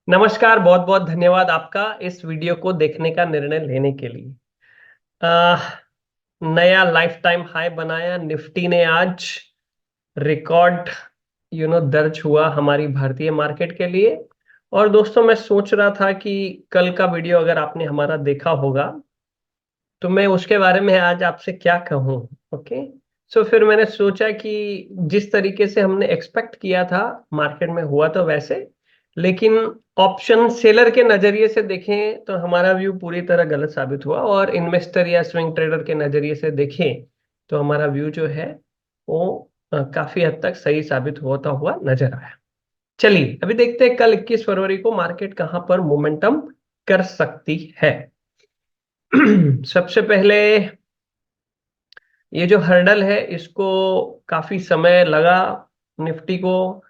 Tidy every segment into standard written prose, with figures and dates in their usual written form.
नमस्कार, बहुत बहुत धन्यवाद आपका इस वीडियो को देखने का निर्णय लेने के लिए। आ, नया लाइफ टाइम हाई बनाया निफ्टी ने आज। रिकॉर्ड दर्ज हुआ हमारी भारतीय मार्केट के लिए। और दोस्तों, मैं सोच रहा था कि कल का वीडियो अगर आपने हमारा देखा होगा तो मैं उसके बारे में आज आपसे क्या कहूँ। ओके। सो फिर मैंने सोचा कि जिस तरीके से हमने एक्सपेक्ट किया था मार्केट में हुआ तो वैसे, लेकिन ऑप्शन सेलर के नजरिए से देखें तो हमारा व्यू पूरी तरह गलत साबित हुआ, और इन्वेस्टर या स्विंग ट्रेडर के नजरिए से देखें तो हमारा व्यू जो है वो काफी हद तक सही साबित होता हुआ नजर आया। चलिए अभी देखते हैं कल 21 फरवरी को मार्केट कहां पर मोमेंटम कर सकती है। सबसे पहले ये जो हर्डल है इसको काफी समय लगा निफ्टी को।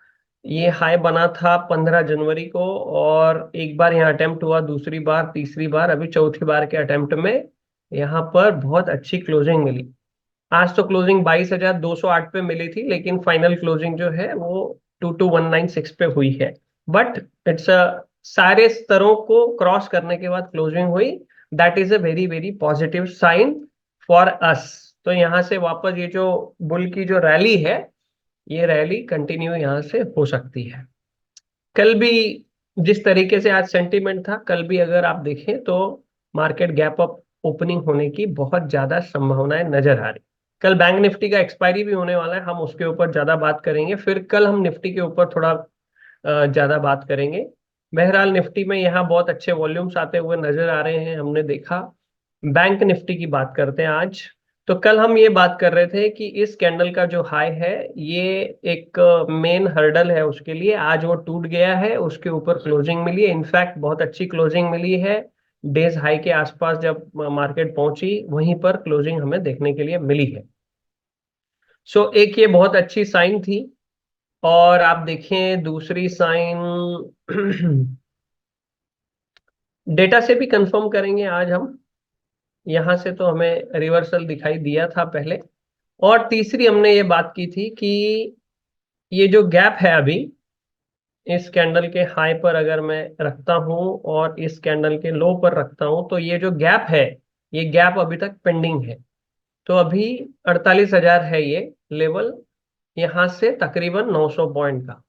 ये हाई बना था 15 जनवरी को, और एक बार यहाँ अटेम्प्ट हुआ, दूसरी बार, तीसरी बार, अभी चौथी बार के अटेम्प्ट में यहाँ पर बहुत अच्छी क्लोजिंग मिली। आज तो क्लोजिंग 22,208 पे मिली थी, लेकिन फाइनल क्लोजिंग जो है वो 22,196 पे हुई है। बट इट्स सारे स्तरों को क्रॉस करने के बाद क्लोजिंग हुई। That is a very very positive sign for us. तो यहाँ से वापस ये जो बुल की जो रैली है, ये रैली कंटिन्यू यहाँ से हो सकती है। कल भी जिस तरीके से आज सेंटीमेंट था, कल भी अगर आप देखें तो मार्केट गैप अप ओपनिंग होने की बहुत ज्यादा संभावनाएं नजर आ रही। कल बैंक निफ्टी का एक्सपायरी भी होने वाला है, हम उसके ऊपर ज्यादा बात करेंगे। फिर कल हम निफ्टी के ऊपर थोड़ा ज्यादा बात करेंगे। बहरहाल निफ्टी में यहाँ बहुत अच्छे वॉल्यूम्स आते हुए नजर आ रहे हैं, हमने देखा। बैंक निफ्टी की बात करते हैं आज। तो कल हम ये बात कर रहे थे कि इस कैंडल का जो हाई है, ये एक मेन हर्डल है उसके लिए। आज वो टूट गया है, उसके ऊपर क्लोजिंग मिली है। इनफैक्ट बहुत अच्छी क्लोजिंग मिली है। डेज हाई के आसपास जब मार्केट पहुंची, वहीं पर क्लोजिंग हमें देखने के लिए मिली है। सो एक ये बहुत अच्छी साइन थी। और आप देखें दूसरी साइन डेटा से भी कंफर्म करेंगे आज हम। यहां से तो हमें रिवर्सल दिखाई दिया था पहले। और तीसरी हमने ये बात की थी कि ये जो गैप है अभी, इस कैंडल के हाई पर अगर मैं रखता हूं और इस कैंडल के लो पर रखता हूं, तो ये जो गैप है, ये गैप अभी तक पेंडिंग है। तो अभी 48,000 है ये लेवल, यहां से तकरीबन 900 पॉइंट का।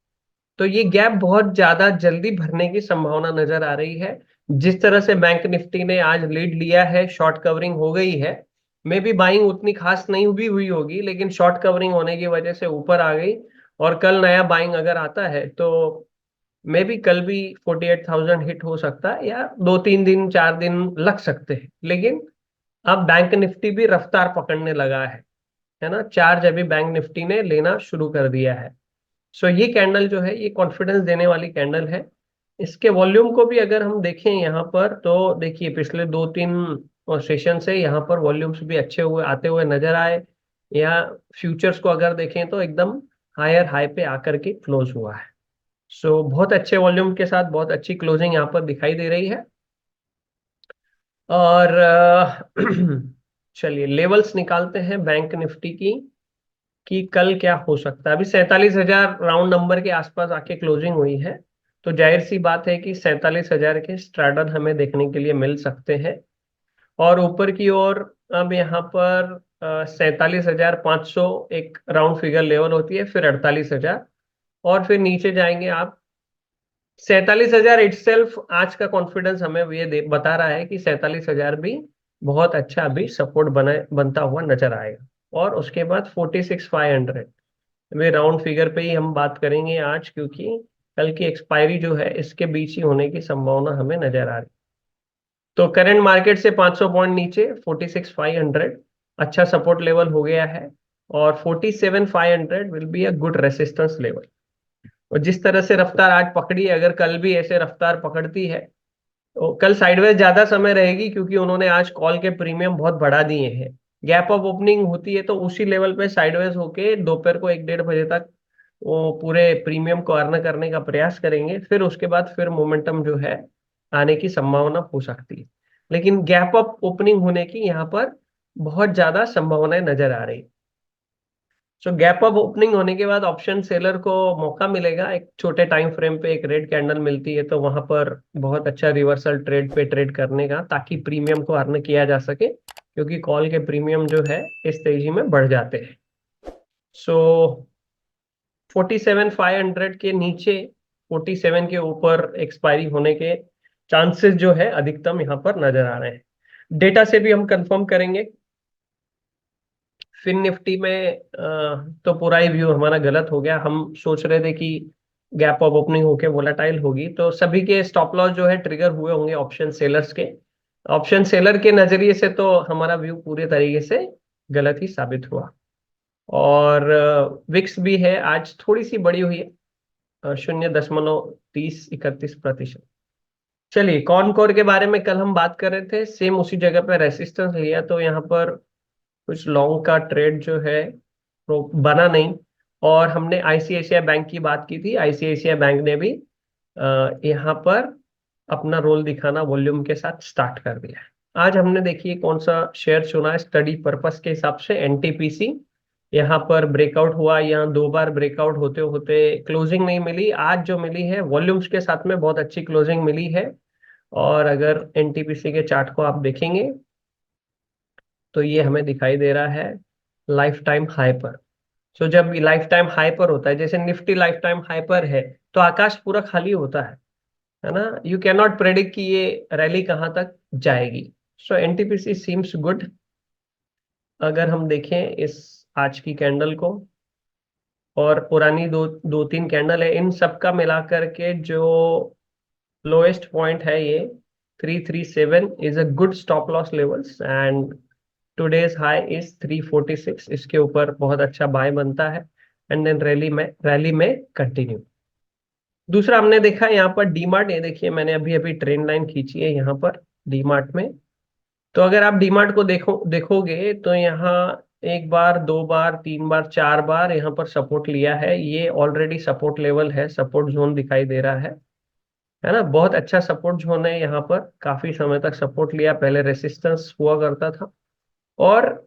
तो ये गैप बहुत ज्यादा जल्दी भरने की संभावना नजर आ रही है। जिस तरह से बैंक निफ्टी ने आज लीड लिया है, शॉर्ट कवरिंग हो गई है। मे बी बाइंग उतनी खास नहीं भी हुई होगी, लेकिन शॉर्ट कवरिंग होने की वजह से ऊपर आ गई। और कल नया बाइंग अगर आता है तो मे बी कल भी 48,000 हिट हो सकता है, या 2-3 दिन 4 दिन लग सकते हैं। लेकिन अब बैंक निफ्टी भी रफ्तार पकड़ने लगा है ना। चार्ज अभी बैंक निफ्टी ने लेना शुरू कर दिया है। सो ये कैंडल जो है, ये कॉन्फिडेंस देने वाली कैंडल है। इसके वॉल्यूम को भी अगर हम देखें यहाँ पर, तो देखिए पिछले 2-3 सेशन से यहाँ पर वॉल्यूम्स भी अच्छे हुए आते हुए नजर आए। या फ्यूचर्स को अगर देखें तो एकदम हायर हाई पे आकर के क्लोज हुआ है। सो बहुत अच्छे वॉल्यूम के साथ बहुत अच्छी क्लोजिंग यहाँ पर दिखाई दे रही है। और चलिए लेवल्स निकालते हैं बैंक निफ्टी की, कि कल क्या हो सकता है। अभी 47,000 राउंड नंबर के आसपास आके क्लोजिंग हुई है। तो जाहिर सी बात है कि 47,000 के स्ट्रैडल हमें देखने के लिए मिल सकते हैं। और ऊपर की ओर अब यहाँ पर 47,500 एक राउंड फिगर लेवल होती है, फिर 48,000, और फिर नीचे जाएंगे आप। 47,000 इटसेल्फ आज का कॉन्फिडेंस हमें ये बता रहा है कि 47,000 भी बहुत अच्छा अभी सपोर्ट बनता हुआ नजर आएगा। और उसके बाद 46,500 वे राउंड फिगर पे ही हम बात करेंगे आज, क्योंकि कल की एक्सपायरी जो है इसके बीच ही होने की संभावना हमें नजर आ रही। तो करंट मार्केट से 500 पॉइंट नीचे 46,500 अच्छा सपोर्ट लेवल हो गया है। और 47,500 will be a good resistance level. और जिस तरह से रफ्तार आज पकड़ी है, अगर कल भी ऐसे रफ्तार पकड़ती है तो कल साइडवेज ज्यादा समय रहेगी, क्योंकि उन्होंने आज कॉल के प्रीमियम बहुत बढ़ा दिए हैं। गैप अप ओपनिंग होती है तो उसी लेवल पे साइडवेज होके दोपहर को 1-1:30 बजे तक वो पूरे प्रीमियम को अर्न करने का प्रयास करेंगे। फिर उसके बाद फिर मोमेंटम जो है आने की संभावना हो सकती है। लेकिन गैप अप ओपनिंग होने की यहाँ पर बहुत ज्यादा संभावनाएं नजर आ रही। सो गैप अप ओपनिंग होने के बाद ऑप्शन सेलर को मौका मिलेगा, एक छोटे टाइम फ्रेम पे एक रेड कैंडल मिलती है तो वहां पर बहुत अच्छा रिवर्सल ट्रेड पे ट्रेड करने का, ताकि प्रीमियम को अर्न किया जा सके, क्योंकि कॉल के प्रीमियम जो है इस तेजी में बढ़ जाते हैं। सो 47,500 के नीचे 47 के ऊपर एक्सपायरी होने के चांसेस जो है अधिकतम यहाँ पर नजर आ रहे हैं। डेटा से भी हम कंफर्म करेंगे। फिन निफ्टी में तो पूरा ही व्यू हमारा गलत हो गया। हम सोच रहे थे कि गैप अप ओपनिंग होके वोलेटाइल होगी, तो सभी के स्टॉप लॉस जो है ट्रिगर हुए होंगे ऑप्शन सेलर्स के। ऑप्शन सेलर के नजरिए से तो हमारा व्यू पूरे तरीके से गलत ही साबित हुआ। और विक्स भी है आज थोड़ी सी बड़ी हुई है, 0.3031%। चलिए कॉनकोर के बारे में कल हम बात कर रहे थे, सेम उसी जगह पे रेसिस्टेंस लिया तो यहाँ पर कुछ लॉन्ग का ट्रेड जो है वो बना नहीं। और हमने आईसीआईसीआई बैंक की बात की थी, आईसीआईसीआई बैंक ने भी यहाँ पर अपना रोल दिखाना वॉल्यूम के साथ स्टार्ट कर दिया है। आज हमने देखिए कौन सा शेयर चुना है स्टडी पर्पस के हिसाब से, एनटीपीसी। यहाँ पर ब्रेकआउट हुआ, यहाँ दो बार ब्रेकआउट होते होते क्लोजिंग नहीं मिली, आज जो मिली है वॉल्यूम्स के साथ में बहुत अच्छी क्लोजिंग मिली है। और अगर एनटीपीसी के चार्ट को आप देखेंगे तो ये हमें दिखाई दे रहा है लाइफ टाइम हाई पर। सो जब लाइफ टाइम हाई पर होता है, जैसे निफ्टी लाइफ टाइम हाई पर है, तो आकाश पूरा खाली होता है ना। यू कैन नॉट प्रेडिक्ट कि ये रैली कहाँ तक जाएगी। सो एनटीपीसी सीम्स गुड। अगर हम देखें इस आज की कैंडल को और पुरानी दो दो तीन कैंडल है, इन सबका मिलाकर के जो लोएस्ट पॉइंट है ये 337 is a good stop loss levels, and today's high is 346। इसके ऊपर बहुत अच्छा बाय बनता है एंड देन रैली में कंटिन्यू। दूसरा हमने देखा यहाँ पर डीमार्ट, ये देखिए मैंने अभी अभी ट्रेंड लाइन खींची है यहाँ पर डीमार्ट में। तो अगर आप डीमार्ट को देखोगे तो यहाँ एक बार, दो बार, तीन बार, चार बार यहाँ पर सपोर्ट लिया है। ये ऑलरेडी सपोर्ट लेवल है, सपोर्ट जोन दिखाई दे रहा है ना। बहुत अच्छा सपोर्ट जोन है यहाँ पर, काफी समय तक सपोर्ट लिया, पहले रेसिस्टेंस हुआ करता था। और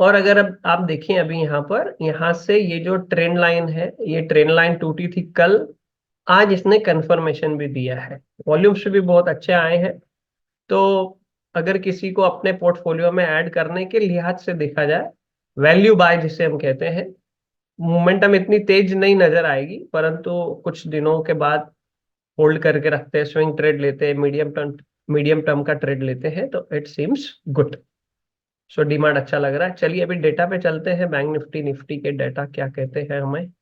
और अगर अब आप देखें अभी यहाँ पर, यहाँ से ये जो ट्रेंड लाइन है, ये ट्रेंड लाइन टूटी थी कल, आज इसने कंफर्मेशन भी दिया है, वॉल्यूम्स भी बहुत अच्छे आए हैं। तो अगर किसी को अपने पोर्टफोलियो में ऐड करने के लिहाज से देखा जाए, वैल्यू बाय जिसे हम कहते हैं, मोमेंटम इतनी तेज नहीं नजर आएगी, परंतु कुछ दिनों के बाद होल्ड करके रखते हैं, स्विंग ट्रेड लेते हैं, मीडियम टर्म का ट्रेड लेते हैं, तो it seems good. So demand अच्छा लग रहा है। चलिए अभी डेटा पे चलते हैं, बैंक निफ्टी निफ्टी के डेटा क्या कहते हैं हमें,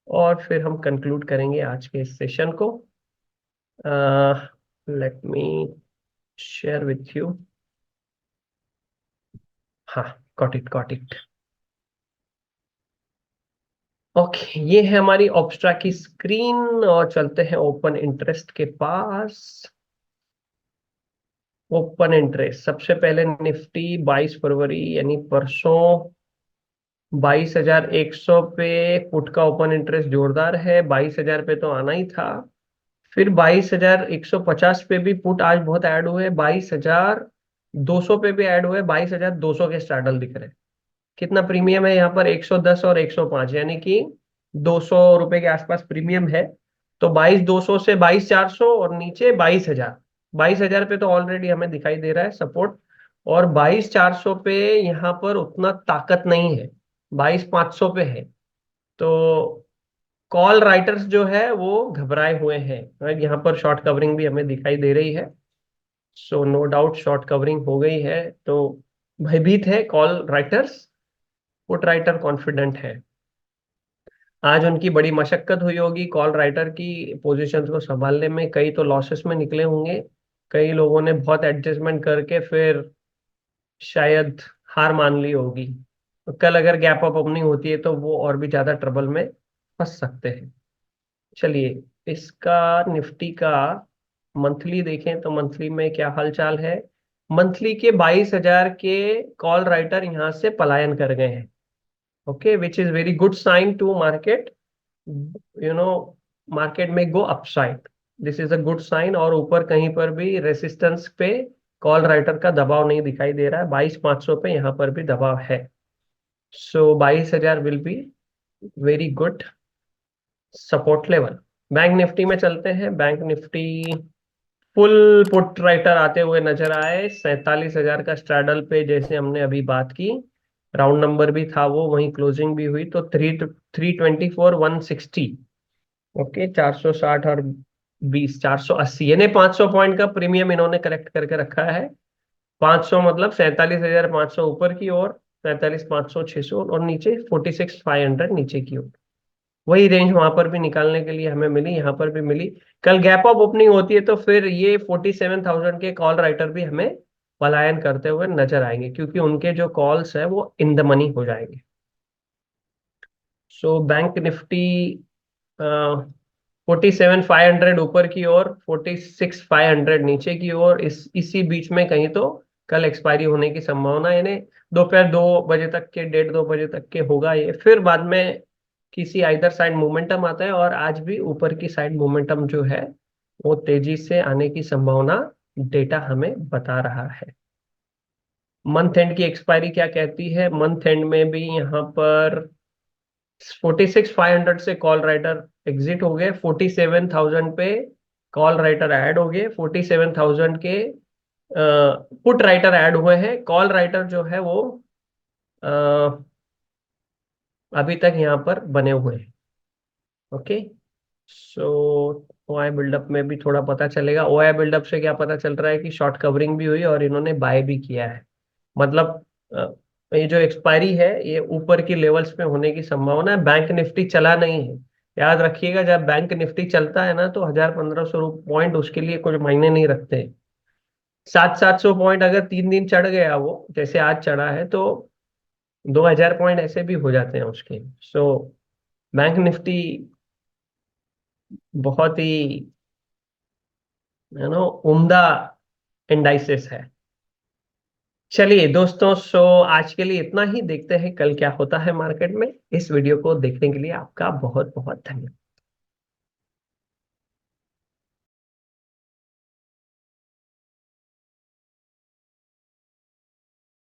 और फिर हम कंक्लूड करेंगे आज के इस सेशन को। Let me share with you. हाँ, गॉट इट। ओके, ये है हमारी ऑब्स्ट्रा की स्क्रीन, और चलते हैं ओपन इंटरेस्ट के पास। ओपन इंटरेस्ट सबसे पहले निफ्टी 22 फरवरी यानी परसों 22,100 पे पुट का ओपन इंटरेस्ट जोरदार है, 22,000 पे तो आना ही था। फिर 22,150 पे भी पुट आज बहुत ऐड हुए, 22,200 पे भी ऐड हुए, 22,200 के स्टार्टल दिख रहे हैं। कितना प्रीमियम है यहाँ पर, 110 और 105, यानी कि 200 रुपए के आसपास प्रीमियम है। तो 22,200 से 22,400 और नीचे 22,000, 22,000 पे तो ऑलरेडी हमें दिखाई दे रहा है सपोर्ट। और 22,400 पे यहाँ पर उतना ताकत नहीं है, 22,500 पे है। तो कॉल राइटर्स जो है वो घबराए हुए हैं, राइट। यहाँ पर शॉर्ट कवरिंग भी हमें दिखाई दे रही है। So no doubt short covering हो गई है, तो भयभीत है call writers, put writer confident है। आज उनकी बड़ी मशक्कत हुई होगी कॉल राइटर की पोजीशंस को संभालने में, कई तो लॉसेस में निकले होंगे, कई लोगों ने बहुत एडजस्टमेंट करके फिर शायद हार मान ली होगी। तो कल अगर गैप अप ओपनिंग होती है तो वो और भी ज्यादा ट्रबल में फंस सकते हैं। चलिए इसका निफ्टी का मंथली देखें तो मंथली में क्या हालचाल है। मंथली के 22,000 के कॉल राइटर यहाँ से पलायन कर गए हैं। Okay, which is very good sign to market, you know, market में go upside, this is a good sign. और ऊपर कहीं पर भी रेसिस्टेंस पे कॉल राइटर का दबाव नहीं दिखाई दे रहा है, 22,500 पे यहाँ पर भी दबाव है। सो 22,000 will be very good support level. Bank Nifty में चलते हैं। Bank Nifty full put writer आते हुए नजर आए 47,000 का स्ट्रैडल पे, जैसे हमने अभी बात की। राउंड नंबर भी था वो, वहीं क्लोजिंग भी हुई, तो 324,160। ओके, 460 और 20, 480, यानी 500 पॉइंट का प्रीमियम इन्होंने कलेक्ट करके रखा है। 500 मतलब 47,500 ऊपर की ओर, 47,500 600, और नीचे 46,500 नीचे की ओर। वही रेंज वहां पर भी निकालने के लिए हमें मिली, यहाँ पर भी मिली। कल गैप अप ओपनिंग होती है तो फिर ये 47,000 के कॉल राइटर भी हमें पलायन करते हुए नजर आएंगे, क्योंकि उनके जो कॉल्स है वो इन द मनी हो जाएंगे। सो बैंक निफ्टी 47,500 ऊपर की ओर, 46,500 नीचे की ओर, इसी बीच में कहीं तो कल एक्सपायरी होने की संभावना है। यानी दोपहर 2 बजे तक के, 1:30 2 बजे तक के होगा ये। फिर बाद में किसी आइदर साइड मोमेंटम आता है, और आज भी ऊपर की साइड मोमेंटम जो है वो तेजी से आने की संभावना डेटा हमें बता रहा है। मंथ एंड की एक्सपायरी क्या कहती है? मंथ एंड में भी यहाँ पर 46,500 से कॉल राइटर एग्जिट हो गए, 47,000 पे कॉल राइटर ऐड हो गए, 47,000 के पुट राइटर ऐड हुए हैं। कॉल राइटर जो है वो अ, अभी तक यहाँ पर बने हुए हैं। ओके, सो ओआई बिल्डअप में भी थोड़ा पता चलेगा। ओआई बिल्डअप से क्या पता चल रहा है कि शॉर्ट कवरिंग भी हुई और इन्होंने बाय भी किया है। मतलब अ, ये जो एक्सपायरी है ये ऊपर की लेवल्स पे होने की संभावना है। बैंक निफ्टी चला नहीं है, याद रखिएगा। जब बैंक निफ्टी चलता है ना तो 1,000 1,500 पॉइंट उसके लिए कुछ मायने नहीं रखते। 700 पॉइंट अगर 3 दिन चढ़ गया वो, जैसे आज चढ़ा है, तो 2,000 पॉइंट ऐसे भी हो जाते हैं उसके। सो बैंक निफ्टी बहुत ही उम्दा इंडाइसेस है। चलिए दोस्तों, सो आज के लिए इतना ही। देखते हैं कल क्या होता है मार्केट में। इस वीडियो को देखने के लिए आपका बहुत बहुत धन्यवाद।